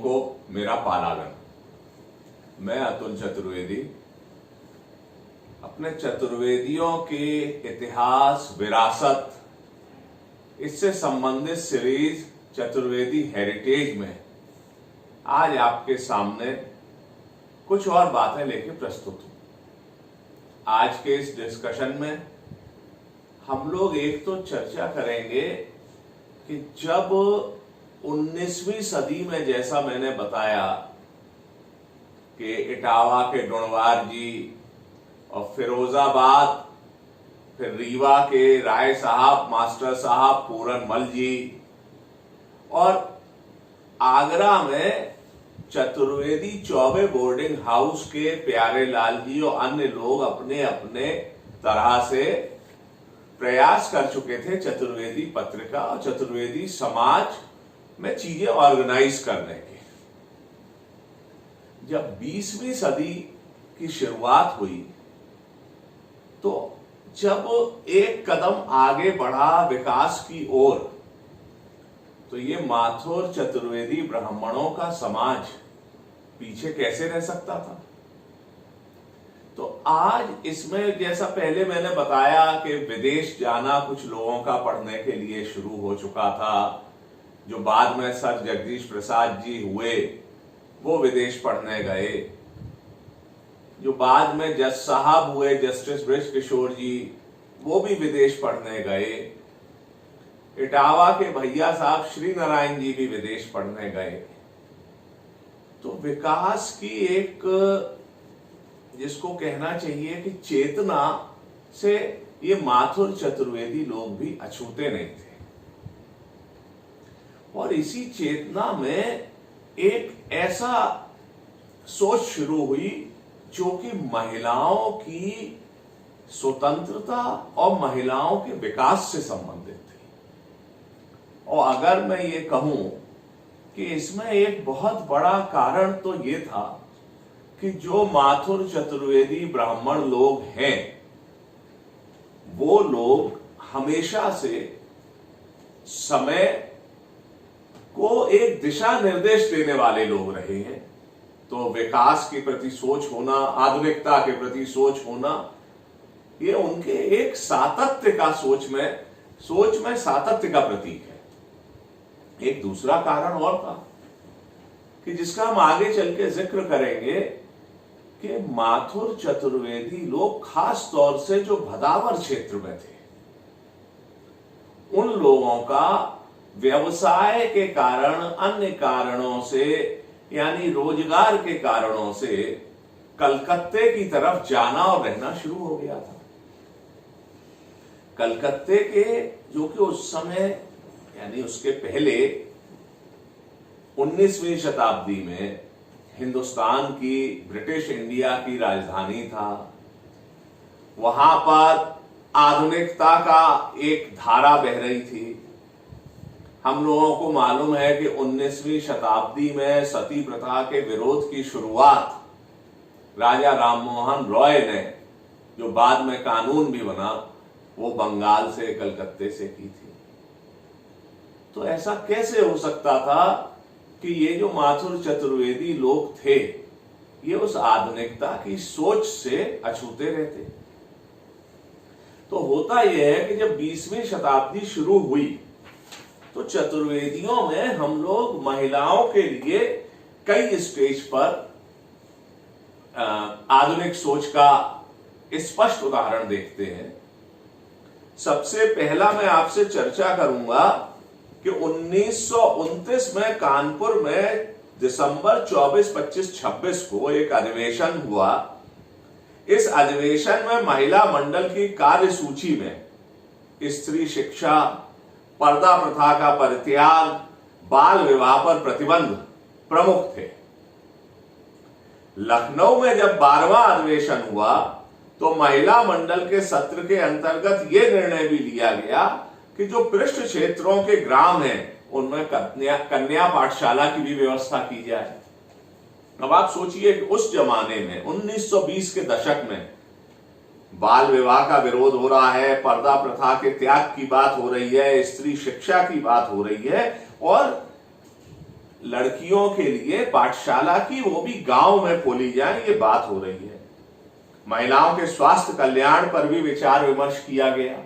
को मेरा पालागन। मैं अतुल चतुर्वेदी अपने चतुर्वेदियों के इतिहास, विरासत, इससे संबंधित सीरीज चतुर्वेदी हेरिटेज में आज आपके सामने कुछ और बातें लेके प्रस्तुत हूं। आज के इस डिस्कशन में हम लोग एक तो चर्चा करेंगे कि जब 19वीं सदी में, जैसा मैंने बताया कि इटावा के डुणवार जी और फिरोजाबाद, फिर रीवा के राय साहब, मास्टर साहब पूरनमल जी, और आगरा में चतुर्वेदी चौबे बोर्डिंग हाउस के प्यारे लाल जी और अन्य लोग अपने अपने तरह से प्रयास कर चुके थे चतुर्वेदी पत्रिका और चतुर्वेदी समाज में चीजें ऑर्गेनाइज करने के। जब 20वीं सदी की शुरुआत हुई तो जब एक कदम आगे बढ़ा विकास की ओर, तो ये माथुर चतुर्वेदी ब्राह्मणों का समाज पीछे कैसे रह सकता था। तो आज इसमें, जैसा पहले मैंने बताया कि विदेश जाना कुछ लोगों का पढ़ने के लिए शुरू हो चुका था, जो बाद में सर जगदीश प्रसाद जी हुए वो विदेश पढ़ने गए, जो बाद में जज साहब हुए जस्टिस बृज किशोर जी, वो भी विदेश पढ़ने गए, इटावा के भैया साहब श्री नारायण जी भी विदेश पढ़ने गए। तो विकास की एक, जिसको कहना चाहिए कि चेतना से ये माथुर चतुर्वेदी लोग भी अछूते नहीं थे। और इसी चेतना में एक ऐसा सोच शुरू हुई जो कि महिलाओं की स्वतंत्रता और महिलाओं के विकास से संबंधित थी। और अगर मैं ये कहूं कि इसमें एक बहुत बड़ा कारण तो ये था कि जो माथुर चतुर्वेदी ब्राह्मण लोग हैं, वो लोग हमेशा से समय को एक दिशा निर्देश देने वाले लोग रहे हैं। तो विकास के प्रति सोच होना, आधुनिकता के प्रति सोच होना, ये उनके एक सातत्य का सोच में सातत्य का प्रतीक है। एक दूसरा कारण और था कि जिसका हम आगे चल के जिक्र करेंगे कि माथुर चतुर्वेदी लोग खास तौर से जो भदावर क्षेत्र में थे, उन लोगों का व्यवसाय के कारण, अन्य कारणों से, यानी रोजगार के कारणों से कलकत्ते की तरफ जाना और रहना शुरू हो गया था। कलकत्ते के, जो कि उस समय यानी उसके पहले 19वीं शताब्दी में हिंदुस्तान की, ब्रिटिश इंडिया की राजधानी था। वहां पर आधुनिकता का एक धारा बह रही थी। हम लोगों को मालूम है कि 19वीं शताब्दी में सती प्रथा के विरोध की शुरुआत राजा राममोहन रॉय ने, जो बाद में कानून भी बना, वो बंगाल से, कलकत्ते से की थी। तो ऐसा कैसे हो सकता था कि ये जो माथुर चतुर्वेदी लोग थे, ये उस आधुनिकता की सोच से अछूते रहते। तो होता यह है कि जब 20वीं शताब्दी शुरू हुई तो चतुर्वेदियों में हम लोग महिलाओं के लिए कई स्टेज पर आधुनिक सोच का स्पष्ट उदाहरण देखते हैं। सबसे पहला मैं आपसे चर्चा करूंगा कि 1929 में कानपुर में दिसंबर 24, 25, 26 को एक अधिवेशन हुआ। इस अधिवेशन में महिला मंडल की कार्यसूची में स्त्री शिक्षा, पर्दा प्रथा का परित्याग, बाल विवाह पर प्रतिबंध प्रमुख थे। लखनऊ में जब 12वां अधिवेशन हुआ तो महिला मंडल के सत्र के अंतर्गत यह निर्णय भी लिया गया कि जो पृष्ठ क्षेत्रों के ग्राम हैं, उनमें कन्या पाठशाला की भी व्यवस्था की जाए। अब आप सोचिए कि उस जमाने में 1920 के दशक में बाल विवाह का विरोध हो रहा है, पर्दा प्रथा के त्याग की बात हो रही है, स्त्री शिक्षा की बात हो रही है, और लड़कियों के लिए पाठशाला की, वो भी गांव में खोली जाए, ये बात हो रही है। महिलाओं के स्वास्थ्य कल्याण पर भी विचार विमर्श किया गया।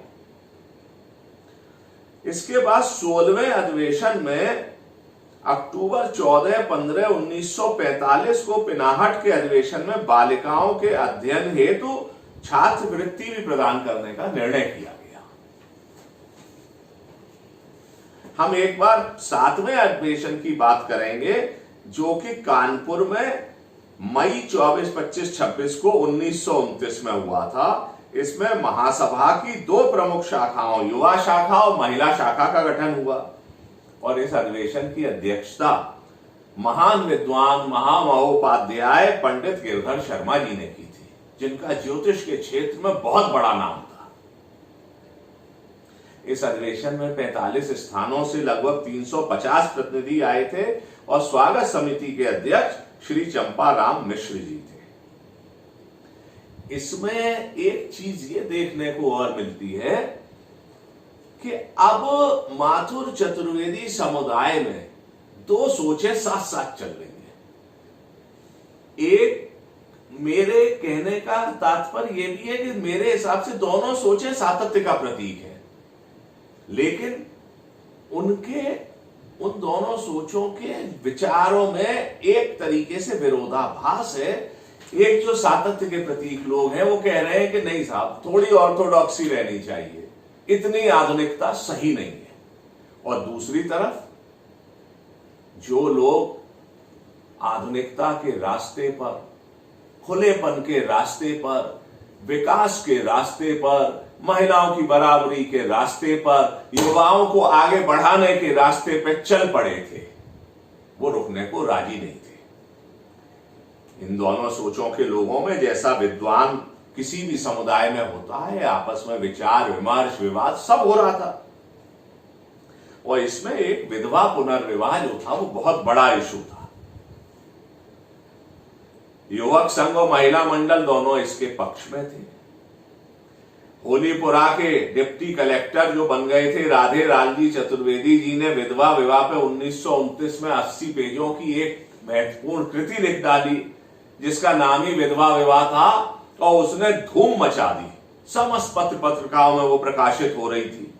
इसके बाद 16वें अधिवेशन में अक्टूबर 14-15 1945 को पिनाहट के अधिवेशन में बालिकाओं के अध्ययन हेतु छात्रवृत्ति भी प्रदान करने का निर्णय किया गया। हम एक बार 7वें अधिवेशन की बात करेंगे, जो कि कानपुर में मई 24, 25, 26 को 1929 में हुआ था। इसमें महासभा की 2 प्रमुख शाखाओं, युवा शाखा और महिला शाखा का गठन हुआ और इस अधिवेशन की अध्यक्षता महान विद्वान महामहोपाध्याय पंडित गिरधर शर्मा जी ने की थी, जिनका ज्योतिष के क्षेत्र में बहुत बड़ा नाम था। इस अधिवेशन में 45 स्थानों से लगभग 350 प्रतिनिधि आए थे और स्वागत समिति के अध्यक्ष श्री चंपाराम मिश्र जी थे। इसमें एक चीज ये देखने को और मिलती है कि अब माथुर चतुर्वेदी समुदाय में 2 सोचें साथ साथ चल रही हैं। एक, मेरे कहने का तात्पर्य यह भी है कि मेरे हिसाब से दोनों सोचें सातत्य का प्रतीक है, लेकिन उन दोनों सोचों के विचारों में एक तरीके से विरोधाभास है। एक जो सातत्य के प्रतीक लोग हैं वो कह रहे हैं कि नहीं साहब, थोड़ी ऑर्थोडॉक्सी रहनी चाहिए, इतनी आधुनिकता सही नहीं है। और दूसरी तरफ जो लोग आधुनिकता के रास्ते पर, खुलेपन के रास्ते पर, विकास के रास्ते पर, महिलाओं की बराबरी के रास्ते पर, युवाओं को आगे बढ़ाने के रास्ते पर चल पड़े थे, वो रुकने को राजी नहीं थे। इन दोनों सोचों के लोगों में, जैसा विद्वान किसी भी समुदाय में होता है, आपस में विचार विमर्श विवाद सब हो रहा था। और इसमें एक विधवा पुनर्विवाह जो था वो बहुत बड़ा इशू था। युवक संघ और महिला मंडल दोनों इसके पक्ष में थे। होलीपुरा के डिप्टी कलेक्टर जो बन गए थे राधे लालजी चतुर्वेदी जी ने विधवा विवाह पे 1929 में 80 पेजों की एक महत्वपूर्ण कृति लिख डाली, जिसका नाम ही विधवा विवाह था, और उसने धूम मचा दी। समस्त पत्र पत्रिकाओं में वो प्रकाशित हो रही थी।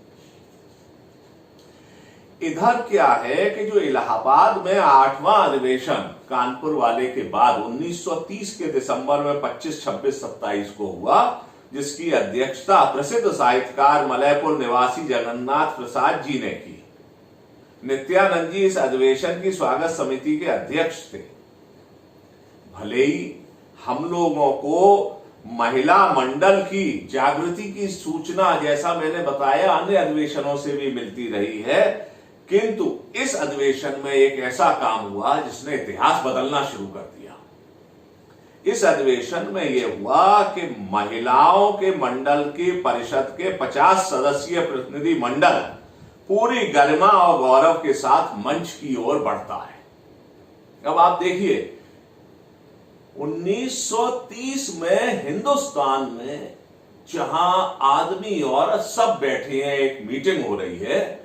इधर क्या है कि जो इलाहाबाद में 8वां अधिवेशन कानपुर वाले के बाद 1930 के दिसंबर में 25, 26, 27 को हुआ, जिसकी अध्यक्षता प्रसिद्ध साहित्यकार मलयपुर निवासी जगन्नाथ प्रसाद जी ने की। नित्यानंद जी इस अधिवेशन की स्वागत समिति के अध्यक्ष थे। भले ही हम लोगों को महिला मंडल की जागृति की सूचना, जैसा मैंने बताया, अन्य अधिवेशनों से भी मिलती रही है, किंतु इस अधिवेशन में एक ऐसा काम हुआ जिसने इतिहास बदलना शुरू कर दिया। इस अधिवेशन में यह हुआ कि महिलाओं के मंडल की परिषद के 50 सदस्यीय प्रतिनिधि मंडल पूरी गरिमा और गौरव के साथ मंच की ओर बढ़ता है। अब आप देखिए, 1930 में हिंदुस्तान में जहां आदमी औरत सब बैठे हैं, एक मीटिंग हो रही है,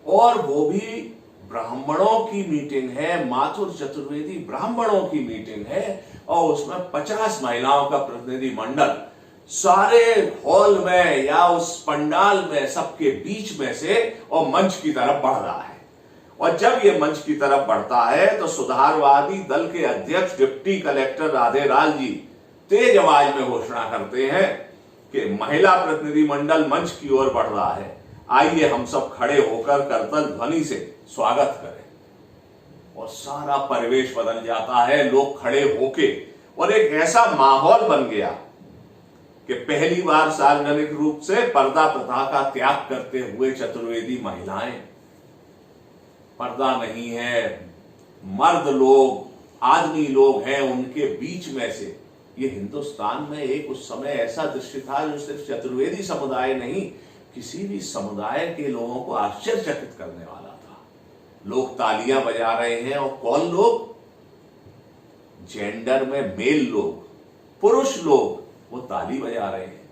और वो भी ब्राह्मणों की मीटिंग है, माथुर चतुर्वेदी ब्राह्मणों की मीटिंग है, और उसमें 50 महिलाओं का प्रतिनिधि मंडल सारे हॉल में या उस पंडाल में सबके बीच में से और मंच की तरफ बढ़ रहा है। और जब ये मंच की तरफ बढ़ता है तो सुधारवादी दल के अध्यक्ष डिप्टी कलेक्टर राधे लाल जी तेज आवाज में घोषणा करते हैं कि महिला प्रतिनिधि मंडल मंच की ओर बढ़ रहा है, आइए हम सब खड़े होकर करतल ध्वनि से स्वागत करें। और सारा परिवेश बदल जाता है, लोग खड़े होके, और एक ऐसा माहौल बन गया कि पहली बार सार्वजनिक रूप से पर्दा प्रथा का त्याग करते हुए चतुर्वेदी महिलाएं, पर्दा नहीं है, मर्द लोग, आदमी लोग हैं, उनके बीच में से ये हिंदुस्तान में एक उस समय ऐसा दृश्य था जो सिर्फ चतुर्वेदी समुदाय नहीं, किसी भी समुदाय के लोगों को आश्चर्यचकित करने वाला था। लोग तालियां बजा रहे हैं, और कौन लोग? जेंडर में मेल लोग, पुरुष लोग, वो ताली बजा रहे हैं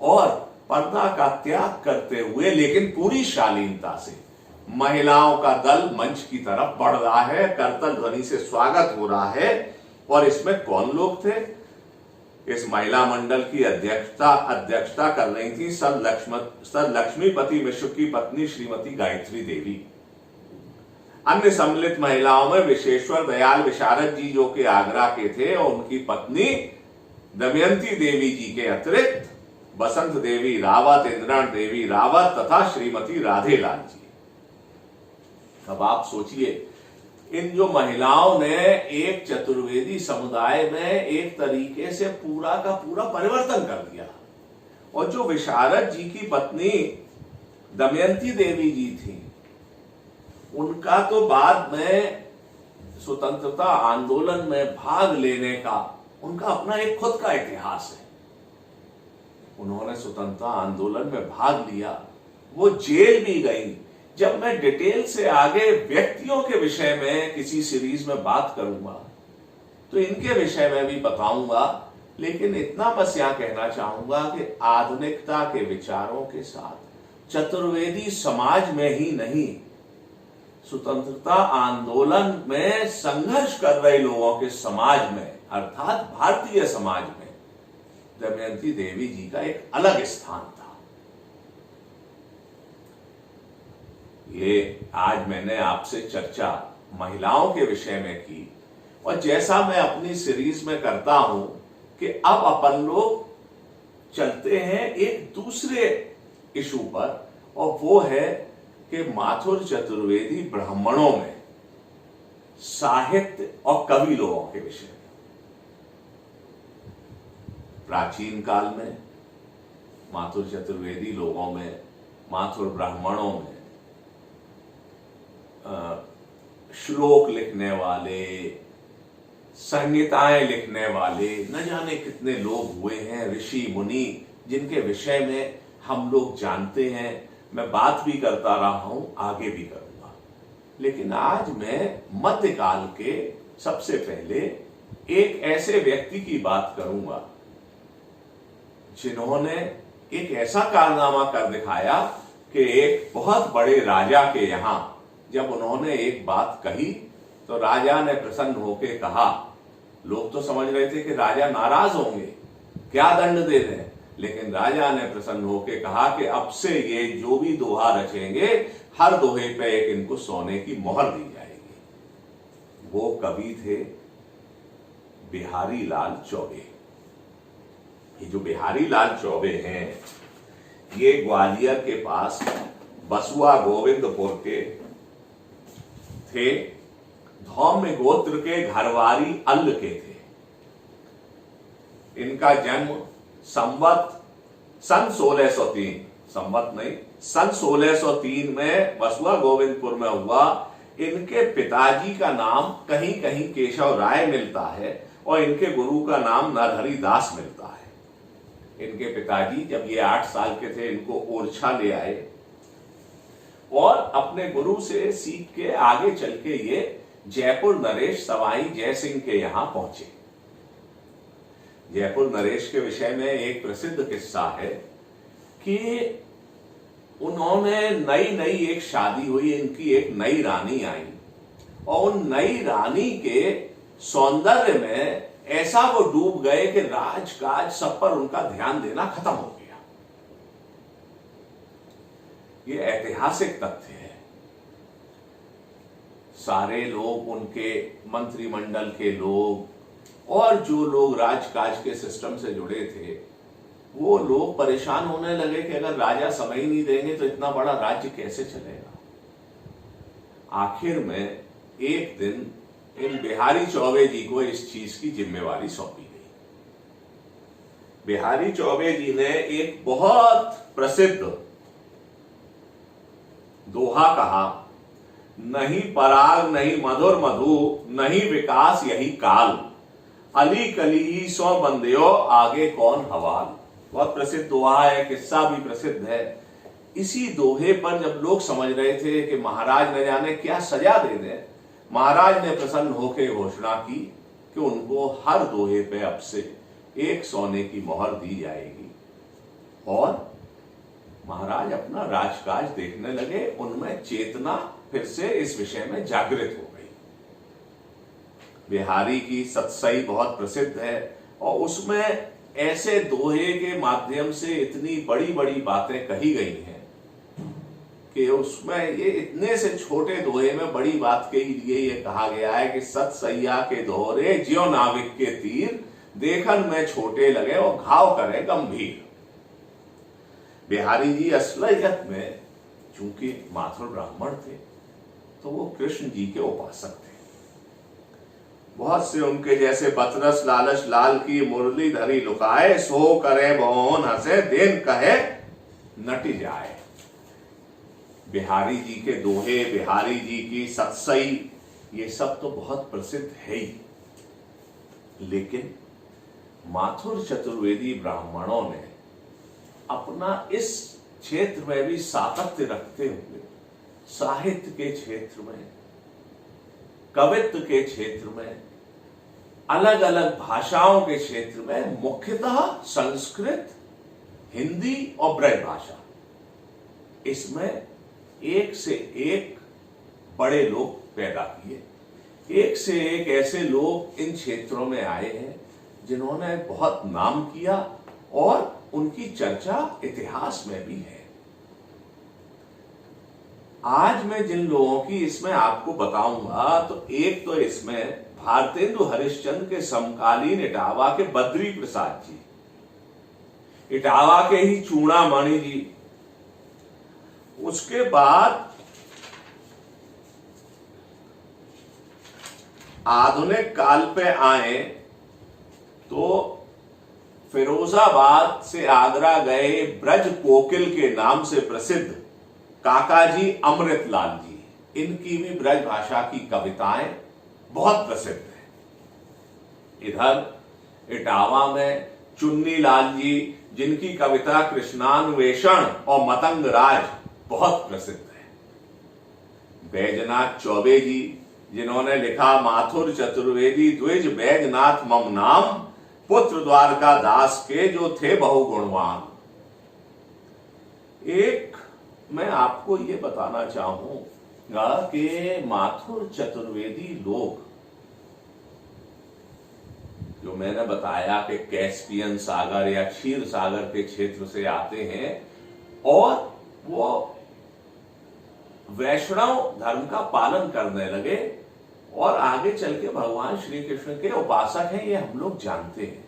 और पर्दा का त्याग करते हुए, लेकिन पूरी शालीनता से महिलाओं का दल मंच की तरफ बढ़ रहा है, करतल ध्वनि से स्वागत हो रहा है। और इसमें कौन लोग थे? इस महिला मंडल की अध्यक्षता कर रही थी सर लक्ष्मीपति मिश्र की पत्नी श्रीमती गायत्री देवी। अन्य सम्मिलित महिलाओं में विश्वेश्वर दयाल विशारद जी जो कि आगरा के थे, और उनकी पत्नी दमयंती देवी जी के अतिरिक्त बसंत देवी रावत, इंद्रण देवी रावत तथा श्रीमती राधेलाल जी। अब आप सोचिए, इन जो महिलाओं ने एक चतुर्वेदी समुदाय में एक तरीके से पूरा का पूरा परिवर्तन कर दिया। और जो विशारद जी की पत्नी दमयंती देवी जी थी, उनका तो बाद में स्वतंत्रता आंदोलन में भाग लेने का उनका अपना एक खुद का इतिहास है। उन्होंने स्वतंत्रता आंदोलन में भाग लिया, वो जेल भी गई। जब मैं डिटेल से आगे व्यक्तियों के विषय में किसी सीरीज में बात करूंगा तो इनके विषय में भी बताऊंगा, लेकिन इतना बस यहां कहना चाहूंगा कि आधुनिकता के विचारों के साथ चतुर्वेदी समाज में ही नहीं, स्वतंत्रता आंदोलन में संघर्ष कर रहे लोगों के समाज में, अर्थात भारतीय समाज में दमयंती देवी जी का एक अलग स्थान था। ये आज मैंने आपसे चर्चा महिलाओं के विषय में की, और जैसा मैं अपनी सीरीज में करता हूं कि अब अपन लोग चलते हैं एक दूसरे इशू पर, और वो है कि माथुर चतुर्वेदी ब्राह्मणों में साहित्य और कवि लोगों के विषय में। प्राचीन काल में माथुर चतुर्वेदी लोगों में, माथुर ब्राह्मणों में श्लोक लिखने वाले, संहिताएं लिखने वाले न जाने कितने लोग हुए हैं, ऋषि मुनि, जिनके विषय में हम लोग जानते हैं। मैं बात भी करता रहा हूं, आगे भी करूंगा। लेकिन आज मैं मध्यकाल के सबसे पहले एक ऐसे व्यक्ति की बात करूंगा जिन्होंने एक ऐसा कारनामा कर दिखाया कि एक बहुत बड़े राजा के यहां जब उन्होंने एक बात कही तो राजा ने प्रसन्न होकर कहा, लोग तो समझ रहे थे कि राजा नाराज होंगे, क्या दंड दे दें, लेकिन राजा ने प्रसन्न होकर कहा कि अब से ये जो भी दोहा रचेंगे, हर दोहे पे एक इनको सोने की मोहर दी जाएगी। वो कवि थे बिहारी लाल चौबे। ये जो बिहारी लाल चौबे हैं, ये ग्वालियर के पास बसुआ गोविंदपुर के थे। धौम्य गोत्र के घरवारी अल्ल के थे। इनका जन्म सन 1603, संवत नहीं, सन 1603 में बसुआ गोविंदपुर में हुआ। इनके पिताजी का नाम कहीं कहीं केशव राय मिलता है और इनके गुरु का नाम नरहरि दास मिलता है। इनके पिताजी जब ये 8 साल के थे, इनको ओरछा ले आए और अपने गुरु से सीख के आगे चल के ये जयपुर नरेश सवाई जय सिंह के यहां पहुंचे। जयपुर नरेश के विषय में एक प्रसिद्ध किस्सा है कि उन्होंने नई एक शादी हुई, इनकी एक नई रानी आई और उन नई रानी के सौंदर्य में ऐसा वो डूब गए कि राजकाज सब पर उनका ध्यान देना खत्म हो गया। ये ऐतिहासिक तथ्य है। सारे लोग, उनके मंत्रिमंडल के लोग और जो लोग राजकाज के सिस्टम से जुड़े थे, वो लोग परेशान होने लगे कि अगर राजा समय ही नहीं देंगे तो इतना बड़ा राज्य कैसे चलेगा। आखिर में एक दिन इन बिहारी चौबे जी को इस चीज की जिम्मेवारी सौंपी गई। बिहारी चौबे जी ने एक बहुत प्रसिद्ध दोहा कहा, नहीं पराग नहीं मधुर मधु, नहीं विकास यही काल, अली कली सौ बंदियो आगे कौन हवाल। बहुत प्रसिद्ध दोहा है, किस्सा भी प्रसिद्ध है। इसी दोहे पर जब लोग समझ रहे थे कि महाराज न जाने क्या सजा दे दें, महाराज ने प्रसन्न होकर घोषणा की कि उनको हर दोहे पे अब से एक सोने की मोहर दी जाएगी और महाराज अपना राजकाज देखने लगे, उनमें चेतना फिर से इस विषय में जागृत हो गई। बिहारी की सतसई बहुत प्रसिद्ध है और उसमें ऐसे दोहे के माध्यम से इतनी बड़ी बड़ी बातें कही गई हैं कि उसमें ये इतने से छोटे दोहे में बड़ी बात के लिए ये कहा गया है कि सतसैया के दोहरे ज्यो नाविक के तीर, देखन में छोटे लगे और घाव करे गंभीर। बिहारी जी असलियत में चूंकि माथुर ब्राह्मण थे तो वो कृष्ण जी के उपासक थे। बहुत से उनके जैसे बतरस लालच लाल की मुरली धरी लुकाए, सो करे बहुन हंसे देन कहे नटी जाए। बिहारी जी के दोहे, बिहारी जी की सतसई, ये सब तो बहुत प्रसिद्ध है ही, लेकिन माथुर चतुर्वेदी ब्राह्मणों ने अपना इस क्षेत्र में भी सातत्य रखते हुए साहित्य के क्षेत्र में, कवित्व के क्षेत्र में, अलग अलग भाषाओं के क्षेत्र में, मुख्यतः संस्कृत, हिंदी और ब्रज भाषा, इसमें एक से एक बड़े लोग पैदा किए। एक से एक ऐसे लोग इन क्षेत्रों में आए हैं जिन्होंने बहुत नाम किया और उनकी चर्चा इतिहास में भी है। आज मैं जिन लोगों की इसमें आपको बताऊंगा तो एक तो इसमें भारतेंदु हरिश्चंद्र के समकालीन इटावा के बद्री प्रसाद जी, इटावा के ही चूड़ामणि जी, उसके बाद आधुनिक काल पे आए तो फिरोजाबाद से आगरा गए ब्रज कोकिल के नाम से प्रसिद्ध काकाजी अमृतलाल जी, इनकी भी ब्रज भाषा की कविताएं बहुत प्रसिद्ध हैं। इधर इटावा में चुन्नी लाल जी, जिनकी कविता कृष्णान्वेषण और मतंग राज बहुत प्रसिद्ध है। बैजनाथ चौबे जी, जिन्होंने लिखा माथुर चतुर्वेदी द्विज बैजनाथ मम नाम, पुत्र द्वारका दास के जो थे बहुगुणवान। एक मैं आपको ये बताना चाहूंगा कि माथुर चतुर्वेदी लोग, जो मैंने बताया कि कैस्पियन सागर या क्षीर सागर के क्षेत्र से आते हैं और वो वैष्णव धर्म का पालन करने लगे और आगे चल के भगवान श्री कृष्ण के उपासक हैं, ये हम लोग जानते हैं।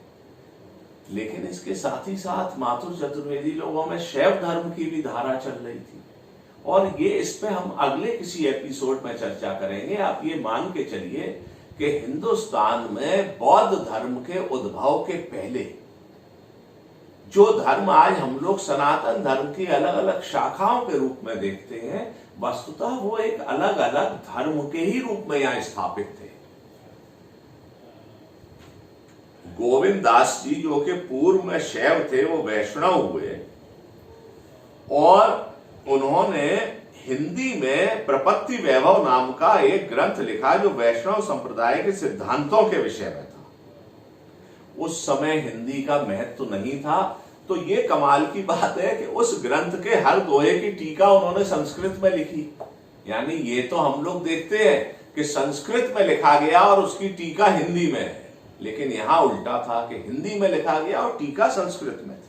लेकिन इसके साथ ही साथ माथुर चतुर्वेदी लोगों में शैव धर्म की भी धारा चल रही थी और ये इस पे हम अगले किसी एपिसोड में चर्चा करेंगे। आप ये मान के चलिए कि हिंदुस्तान में बौद्ध धर्म के उद्भव के पहले जो धर्म आज हम लोग सनातन धर्म की अलग अलग शाखाओं के रूप में देखते हैं, वस्तुतः वो एक अलग अलग धर्म के ही रूप में यहां स्थापित थे। गोविंद दास जी, जो कि पूर्व में शैव थे, वो वैष्णव हुए और उन्होंने हिंदी में प्रपत्ति वैभव नाम का एक ग्रंथ लिखा जो वैष्णव संप्रदाय के सिद्धांतों के विषय में था। उस समय हिंदी का महत्व नहीं था, तो ये कमाल की बात है कि उस ग्रंथ के हर दोहे की टीका उन्होंने संस्कृत में लिखी। यानी ये तो हम लोग देखते हैं कि संस्कृत में लिखा गया और उसकी टीका हिंदी में है, लेकिन यहां उल्टा था कि हिंदी में लिखा गया और टीका संस्कृत में थी।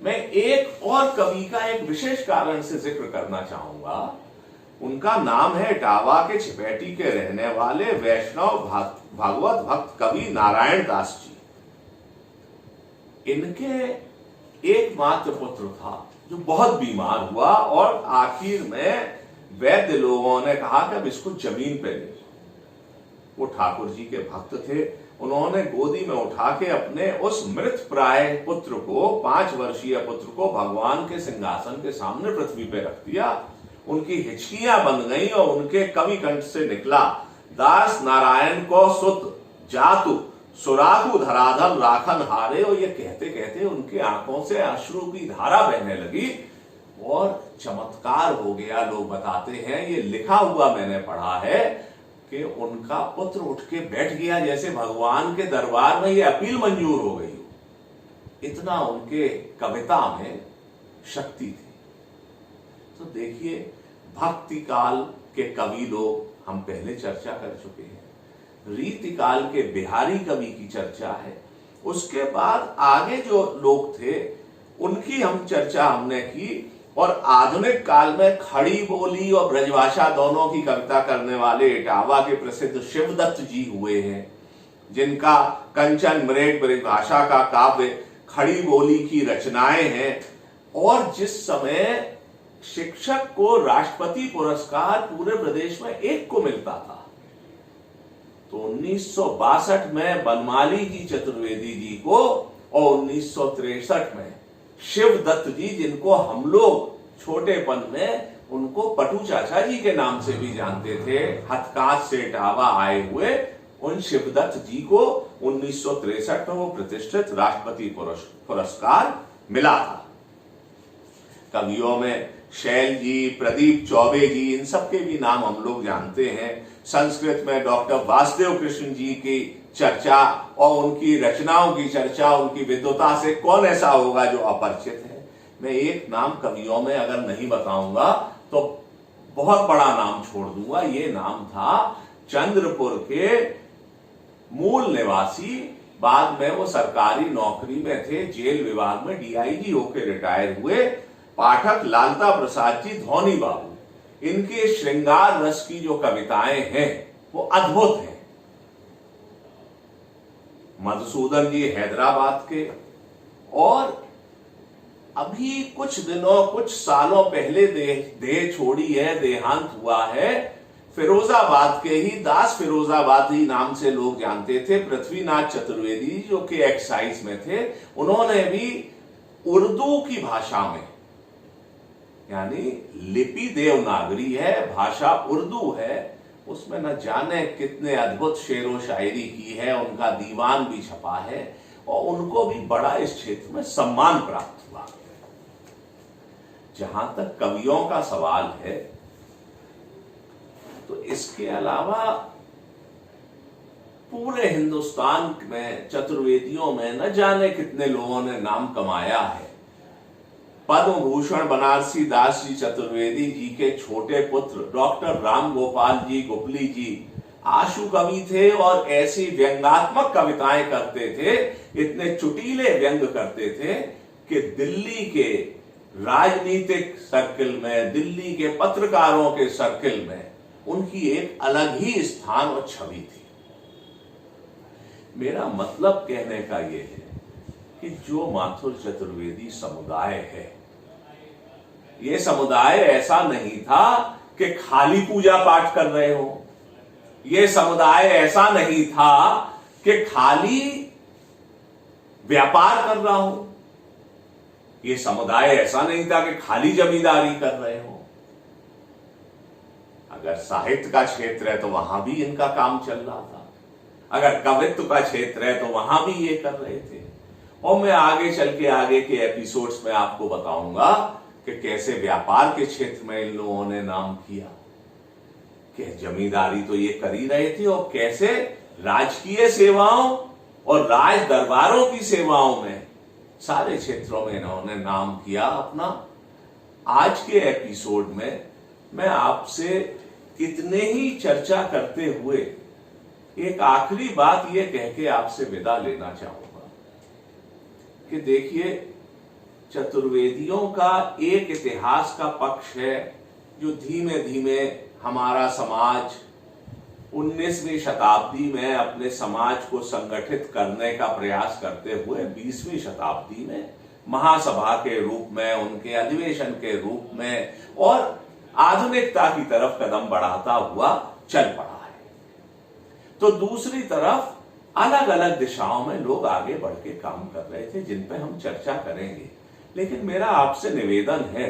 मैं एक और कवि का एक विशेष कारण से जिक्र करना चाहूंगा। उनका नाम है इटावा के छिपेटी के रहने वाले वैष्णव भागवत भक्त कवि नारायण दास जी। इनके एकमात्र पुत्र था जो बहुत बीमार हुआ और आखिर में वैद्य लोगों ने कहा कि अब इसको जमीन पे ले। वो ठाकुर जी के भक्त थे। उन्होंने गोदी में उठा के अपने उस मृत प्राय पुत्र को, 5 वर्षीय पुत्र को, भगवान के सिंहासन के सामने पृथ्वी पे रख दिया। उनकी हिचकियां बन गई और उनके कवि कंठ से निकला, दास नारायण को सुत जातु सुराखु धराधर राखन हारे। और ये कहते कहते उनके आंखों से अश्रु की धारा बहने लगी और चमत्कार हो गया। लोग बताते हैं, ये लिखा हुआ मैंने पढ़ा है कि उनका पुत्र उठ के बैठ गया जैसे भगवान के दरबार में ये अपील मंजूर हो गई। इतना उनके कविता में शक्ति थी। तो देखिए, भक्ति काल के कवि लोग हम पहले चर्चा कर चुके हैं, रीति काल के बिहारी कवि की चर्चा है, उसके बाद आगे जो लोग थे उनकी हम चर्चा हमने की, और आधुनिक काल में खड़ी बोली और ब्रजभाषा दोनों की कविता करने वाले इटावा के प्रसिद्ध शिवदत्त जी हुए हैं, जिनका कंचन मृग ब्रजभाषा का काव्य खड़ी बोली की रचनाएं हैं। और जिस समय शिक्षक को राष्ट्रपति पुरस्कार पूरे प्रदेश में एक को मिलता था, तो 1962 में बनमाली जी चतुर्वेदी जी को, और 1963 में शिवदत्त जी, जिनको हम लोग छोटेपन में उनको पटू चाचा जी के नाम से भी जानते थे, हथकाज से इटावा आए हुए, उन शिवदत्त जी को 1963 में वो प्रतिष्ठित राष्ट्रपति पुरस्कार मिला था। कवियों में शैल जी, प्रदीप चौबे जी, इन सब के भी नाम हम लोग जानते हैं। संस्कृत में डॉक्टर वासुदेव कृष्ण जी की चर्चा और उनकी रचनाओं की चर्चा, उनकी विद्वता से कौन ऐसा होगा जो अपरिचित है। मैं एक नाम कवियों में अगर नहीं बताऊंगा तो बहुत बड़ा नाम छोड़ दूंगा। ये नाम था चंद्रपुर के मूल निवासी, बाद में वो सरकारी नौकरी में थे, जेल विभाग में डीआईजी होकर रिटायर हुए, पाठक लालता प्रसाद जी धौनी बाबू। इनके श्रृंगार रस की जो कविताएं हैं वो अद्भुत हैं। मधुसूदन जी हैदराबाद के, और अभी कुछ दिनों कुछ सालों पहले देह छोड़ी है, देहांत हुआ है, फिरोजाबाद के ही दास फिरोजाबादी नाम से लोग जानते थे, पृथ्वीनाथ चतुर्वेदी, जो कि एक्साइज में थे। उन्होंने भी उर्दू की भाषा में, यानी लिपि देवनागरी है, भाषा उर्दू है, उसमें न जाने कितने अद्भुत शेरो शायरी की है, उनका दीवान भी छपा है, और उनको भी बड़ा इस क्षेत्र में सम्मान प्राप्त हुआ। जहां तक कवियों का सवाल है, तो इसके अलावा पूरे हिंदुस्तान में चतुर्वेदियों में न जाने कितने लोगों ने नाम कमाया है। पद्म भूषण बनारसी दास जी चतुर्वेदी जी के छोटे पुत्र डॉक्टर राम गोपाल जी गोपली जी आशु कवि थे, और ऐसी व्यंगात्मक कविताएं करते थे, इतने चुटीले व्यंग करते थे कि दिल्ली के राजनीतिक सर्किल में, दिल्ली के पत्रकारों के सर्किल में उनकी एक अलग ही स्थान और छवि थी। मेरा मतलब कहने का यह है कि जो माथुर चतुर्वेदी समुदाय है, ये समुदाय ऐसा नहीं था कि खाली पूजा पाठ कर रहे हो, ये समुदाय ऐसा नहीं था कि खाली व्यापार कर रहा हो, ये समुदाय ऐसा नहीं था कि खाली जमींदारी कर रहे हो। अगर साहित्य का क्षेत्र है तो वहां भी इनका काम चल रहा था, अगर कवित्व का क्षेत्र है तो वहां भी ये कर रहे थे। और मैं आगे चल के आगे के एपिसोड्स में आपको बताऊंगा कि कैसे व्यापार के क्षेत्र में इन लोगों ने नाम किया, कि जमींदारी तो ये कर ही रहे थे, और कैसे राजकीय सेवाओं और राज दरबारों की सेवाओं में सारे क्षेत्रों में इन्होंने नाम किया अपना। आज के एपिसोड में मैं आपसे इतने ही चर्चा करते हुए एक आखिरी बात यह कह के आपसे विदा लेना चाहूंगा कि देखिए, चतुर्वेदियों का एक इतिहास का पक्ष है जो धीमे धीमे हमारा समाज 19वीं शताब्दी में अपने समाज को संगठित करने का प्रयास करते हुए 20वीं शताब्दी में महासभा के रूप में, उनके अधिवेशन के रूप में और आधुनिकता की तरफ कदम बढ़ाता हुआ चल पड़ा है। तो दूसरी तरफ अलग अलग दिशाओं में लोग आगे बढ़ के काम कर रहे थे, जिन पे हम चर्चा करेंगे। लेकिन मेरा आपसे निवेदन है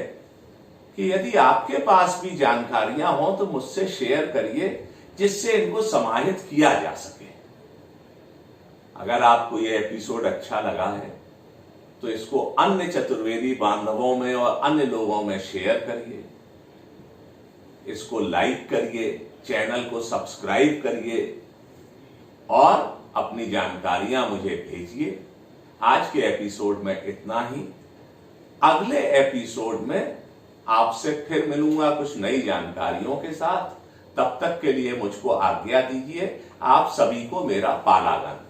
कि यदि आपके पास भी जानकारियां हो तो मुझसे शेयर करिए, जिससे इनको समाहित किया जा सके। अगर आपको यह एपिसोड अच्छा लगा है तो इसको अन्य चतुर्वेदी बांधवों में और अन्य लोगों में शेयर करिए, इसको लाइक करिए, चैनल को सब्सक्राइब करिए और अपनी जानकारियां मुझे भेजिए। आज के एपिसोड में इतना ही। अगले एपिसोड में आपसे फिर मिलूंगा कुछ नई जानकारियों के साथ। तब तक के लिए मुझको आज्ञा दीजिए। आप सभी को मेरा बालागन।